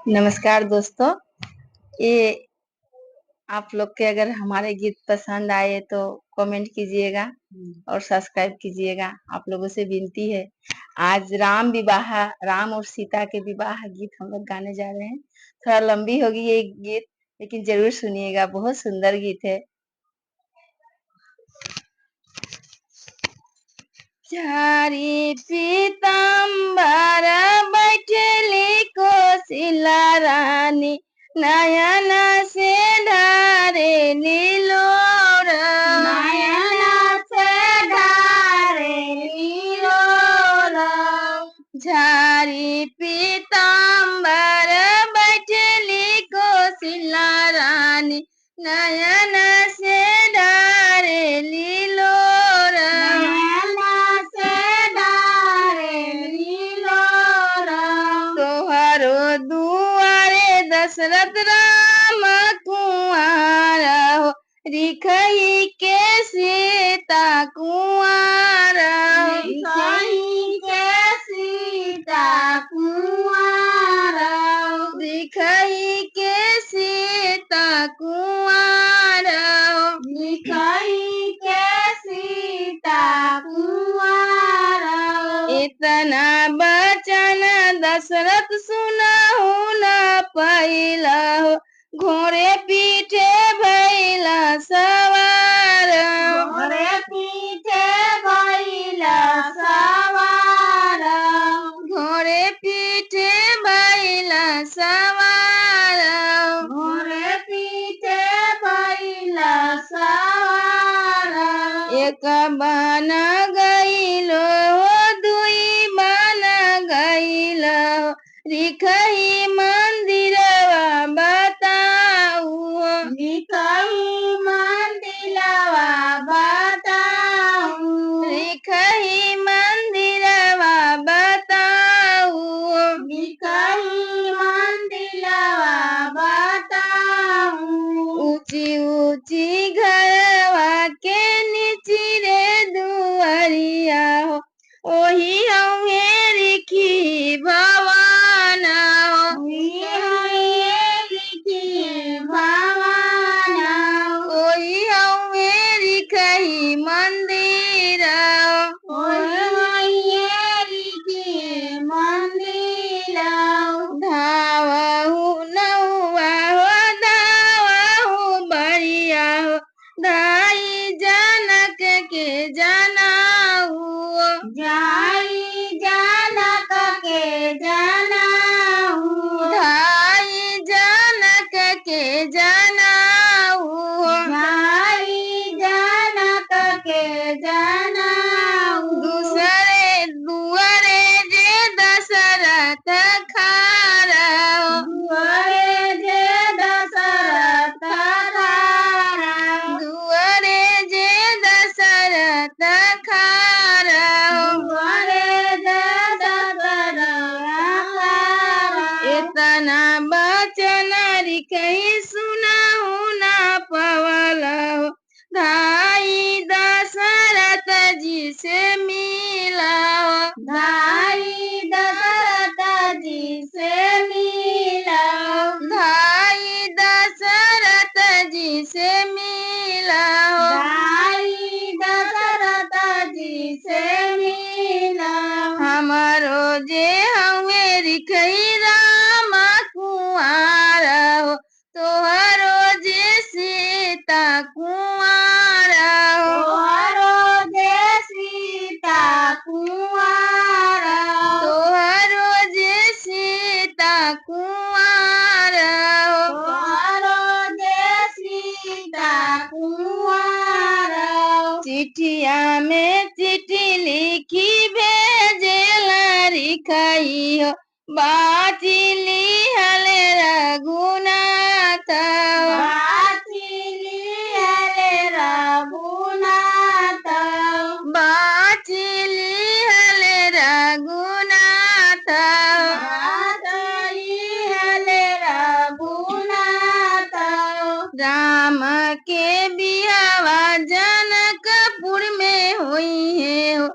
नमस्कार दोस्तों। ये आप लोग के अगर हमारे गीत पसंद आए तो कमेंट कीजिएगा और सब्सक्राइब कीजिएगा। आप लोगों से विनती है। आज राम और सीता के विवाह गीत हम लोग गाने जा रहे हैं। थोड़ा लंबी होगी ये गीत, लेकिन जरूर सुनिएगा, बहुत सुंदर गीत है। चारी पीताम्बर बैठली कोशिला रानी, नयन से ढारे नीलोर, नयन से ढारे नीलोर। झारी पीताम्बर बैठली कोशिला रानी, नयन से ढारे नीलोर, नयन से ढारे नीलोर। तोहरो दुआरे दशरथ राम कुंवर हो, रिखई के सीता कुंवर हो, रिखई के सीता कुंवर। रिखई के सीता कुंवर हो, रिखई के सीता कुंवर। इतना बचन दशरथ सुनहु न पहिला हो, घोड़े पीछे भैला सवार, घोड़े पीछे भइला सवार। घोड़े पीछे भैला सवार, घोड़े पीछे भइला सवार। एक बन गईलो दुई बन गईलो, रिखई मंदिरवा बताऊ, रिखई मंदिलवा बताऊ। रिखई मंदिरवा बताऊ, रिखई मंदिलवा बताऊ। ऊंची ऊंची घरवा के नीची रे दुआरिया हो, ओही हमें रिखी भवन हो, ओही हमें रिखई मंदिर हो, धावहु नौआ हो, धावहु बढ़िया हो, धाई जनक के जनाऊ, जाई जनक के जनाऊ। धाई जनक के जनाऊ, जाई जनक के जनाऊ। दूसरे दुआरे जे दशरथ खारा हो, दुआरे जे दशरथ खारा। दुआरे जे दशरथ खारा हो, दुआरे जे दशरथ खारा। इतना बचन रिखई सुनहु न पवल हो, धाई दशरथ जी से मिला हो, धाई दशरथ जी से मिला। धाई दशरथ जी से मिला हो, धाई दशरथ जी से मिला। हमारो जे हमें रिखई राम कुंवर हो, तोहरो जे सीता कुंवर हो, तोहरो जे सीता कुंवर। तोहरो जे सीता कुंवर हो, तोहरो जे सीता कुंवर। चिठिया में चिट्ठी लिखी भेजेला रिखई हो, बाचिली हले रघुनाथ हो, बाचिली हले रघुनाथ। बाचिली हले रघुनाथ हो, बाचिली हले रघुनाथ। राम के बियावा जनकपुर में हुई है हो,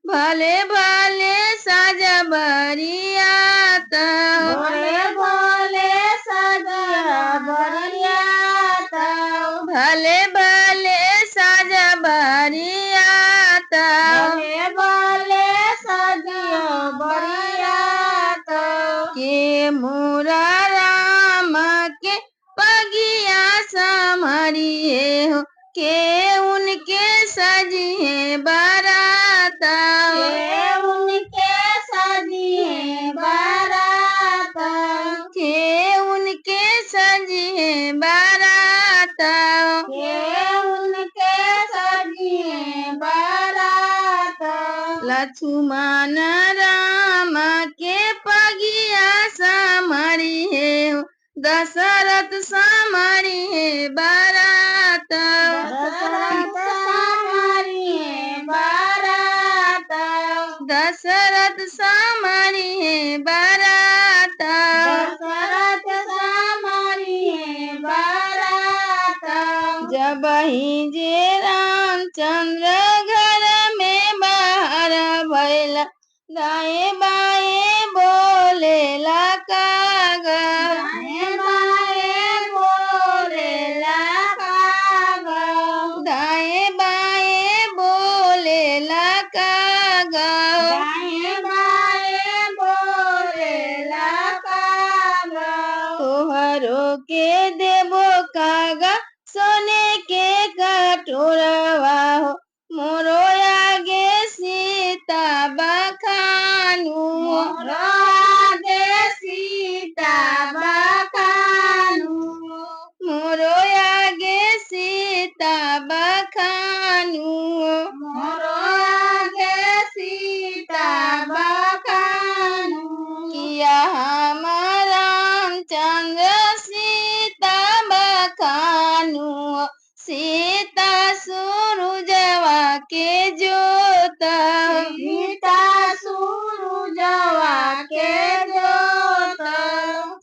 भले भले साजा बरियात हो, भोले भोले मोरा राम के पगिया संवरिए हो, के उनके सजिए बाराता, के उनके सजिए बाराता, के उनके सजिए बाराता, के उनके सजिए बाराता, लक्ष्मण राम के पगिया संवरिए हो, दशरथ संवरिए बाराता, दशरथ संवरिए बाराता, दशरथ संवरिए बाराता, दशरथ संवरिए बाराता, जब ही जे रामचंद्र घर में बाहर भैला, दाएं बाएं बोलेला कागा, दाएं बाएं बोलेला कागा, दाएं बाएं बोलेला कागा, दाएं बाएं बोलेला कागा, तोहरो के देबो कागा सोने के कटोरवा हो, मोरो आगे सीता बखानू, मोरो आगे सीता बखानू, मोरो आगे सीता बखानू, मोरो आगे सीता बखानू, किया हम रामचंद्र सीता बखानू, सीता सूरजवा के जोता, सीता सूरजवा के जोता,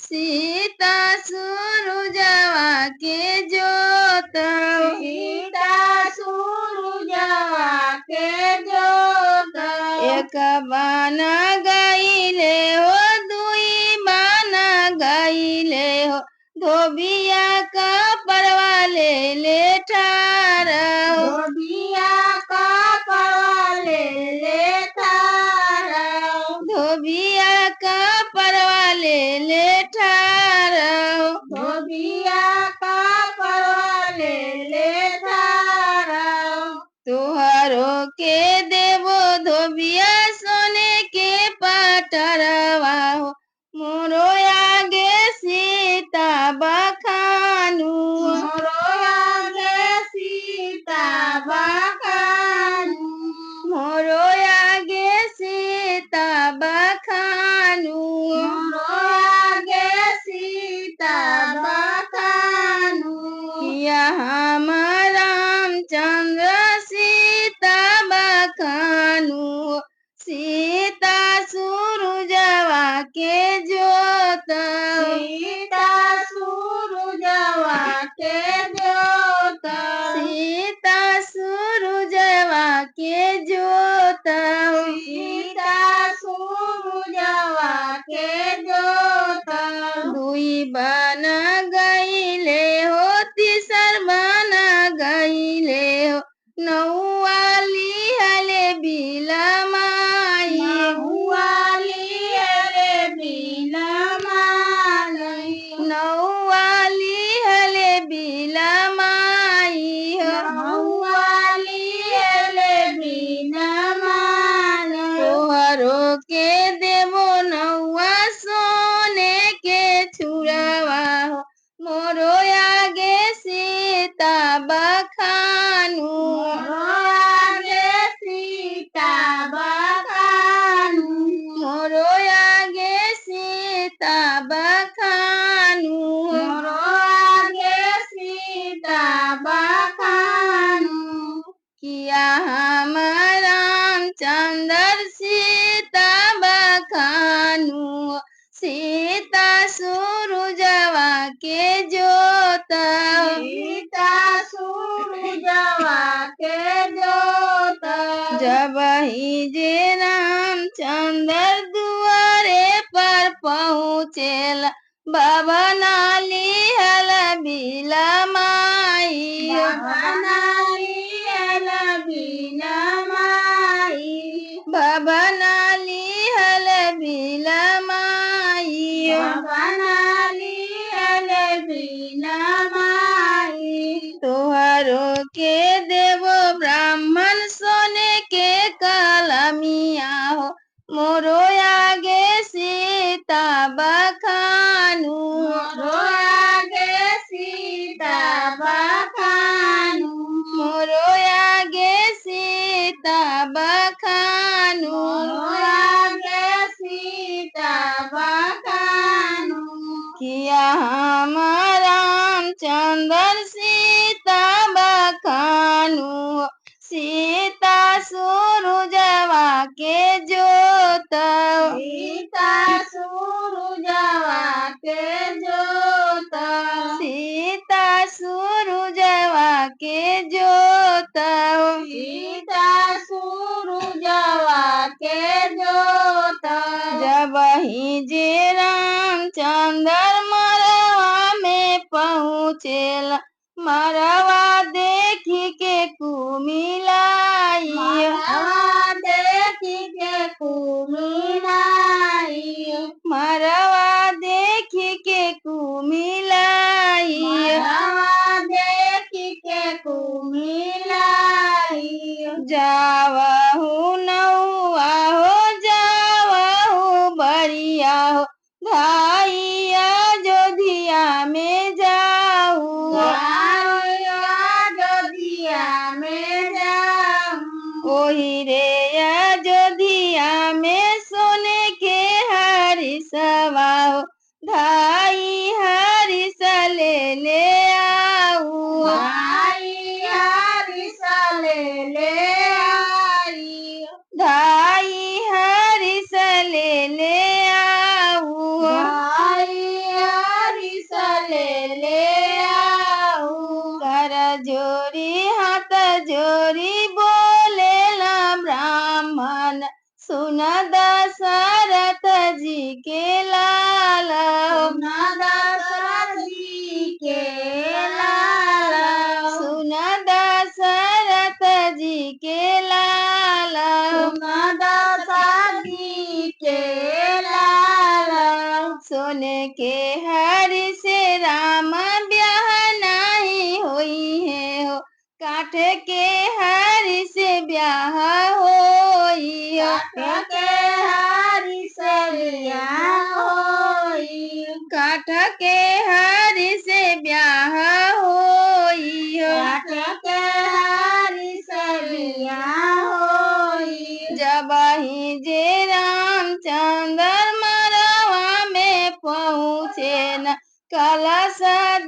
सीता सूरजवा के जोता, सीता सूरजवा के जोता, एक बान गईले हो, दुई बान गईले हो, धोबिया का परवा ले ठारा हो, धोबिया का परवाले ले थारा, धोबिया का परवा ले ठारा हो, धोबिया का परवाले ले थारा, तुहरो के देवो धोबिया सोने के पटरवा हो, मोरो आगे सीता बखानू, मोरो आगे सीता बखानू, मोरो आगे सीता बखानू, मोरो आगे सीता बखानू, किया हम रामचंद्र सीता बखानू, सीता सूरजवा के जोता, सीता सूरजवा के जोता, सीता सूरजवा के जोता, सीता सूरजवा के जोता, दुई बन गईले हो, तीसर बन गईले हो, नौवाली हले बिलमाई, नहुआली हले बिलमाई, नौवाली हले बिलमाई हो, नहुआली हले बिलमाई, तोहरो के देवो नौवा सोने के छुड़वा हो, मोरो आगे सीता बखानू, मोरो आगे सीता बखानू, मोरो आगे सीता बखानू, मोरो आगे सीता बखानू, किया हम रामचंद्र सीता बखानू, सीता सूरजवा के जोता, सीता सूरजवा के जोता, जब ही जे रामचंद्र दुआरे पर पहुँचेला, बाबा नाली हल बिलमाई, बहनाली हल बिलमाई, बाबा नाली हल बिलमाई, राम रामचंद्र सीता बखानु सीता सूरजवा के जोत सीता सूरजवा के जोत सीता सूरजवा के जोत सीता सूरजवा के जोत जब ही जे रामचंद्र मरवा में पहुँचेला मरवा देखी के कुमिलाई मरवा देखी के कुमिलाई मरवा देखी के कुमिलाई मरवा देखी के कुमिलाई जावहु नौआ हो जावहु बढ़िया हो धाइया जोधिया में जाऊ जोधिया में जाऊं ओही रे अयोध्या में सोने के हरिसवा हो धाई हरिस ले आऊ भाई हरिस ले आई धाई हरिस ले आऊ भाई हरिस ले आऊं कर जोरी हाथ जोरी बोलेला ब्राह्मण सुन दशरथ जी के लाल दशरथ जी के लाल सुन दशरथ जी के लाल दशरथ जी के लाल सोने के हरि से राम ब्याह नहीं होई है हो काठ के हरि से ब्याह होई हो के हरिस लिया होई काठ के हरि से ब्याह होई हो के हरिस लिया होई जब ही जे रामचंद्र मरवा में पहुँचे न कलश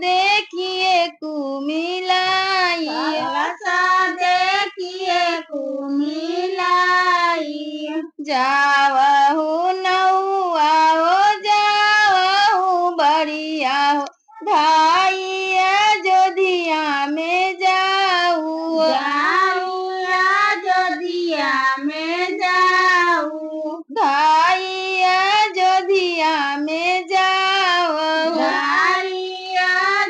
देखिए कुमिलाई कलसा देखिए कुमिलाई जावहु नौआ हो जावहु बढ़िया हो धाई अयोध्या में जाऊ जोधिया में जाऊं धाई अयोध्या में जाऊ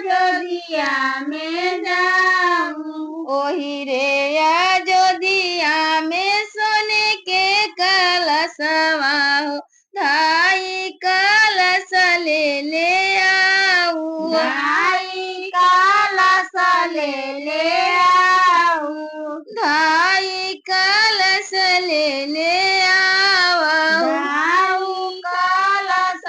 जोधिया में जाऊं ओही रे अयोध्या में सोने के कलशवा हो धाई कलश ले आऊ भाई कलश ले आऊं धाई कलश ले आऊ भाई कलश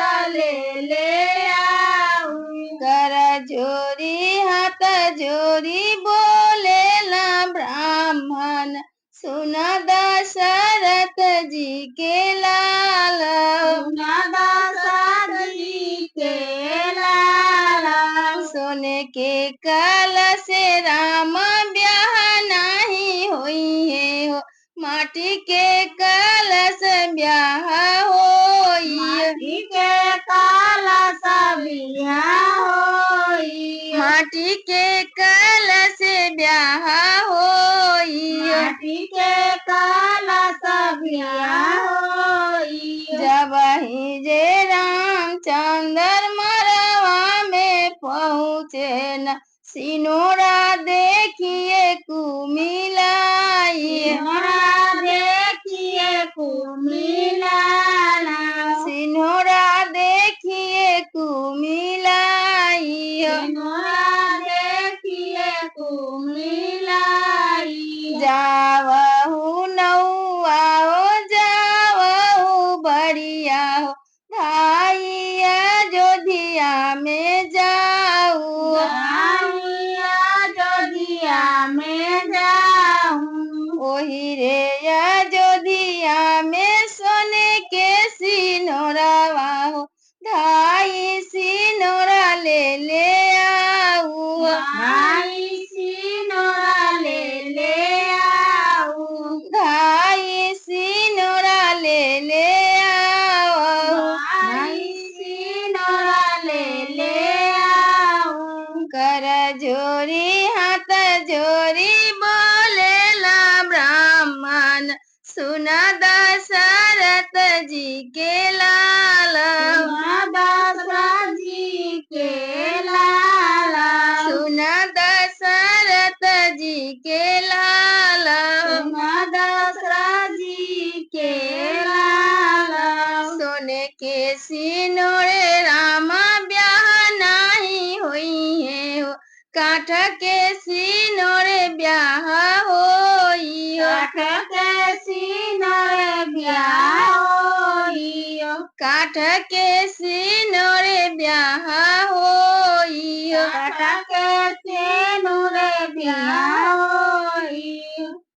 ले आऊं कर जोरी हाथ जोरी बोलेला ब्राह्मण सुन दशरथ जी के लाल दशरथ जी के लाल सोने के कलश राम ब्याह नहीं होई है हो माटी के कलश ब्याह होई माटी के कलश बिया होई माटी के कलश ब्याह होई माटी के कलश बिया होई जब ही जे रामचंद्र मरवा में पहुँचे न सिनोरा देखिए कुमिलाई सिनोरा देखिए कुमिलाला सिनोरा देखिए कुमिलाई सिनोरा देखिए कुमिलाई जावहु नौआ हो जावहु बढ़िया हो धाई अयोध्या में जाऊ जाऊं के लाला सुन दशरथ जी के लाला सुन दशरथ जी के लाला सुन दशरथ जी के लाला सोने के सिनोरे राम ब्याह नहीं हुई है हो काठ के सिनोरे ब्याह होई हो काठ के सिनोरे ब्याह होई काठ के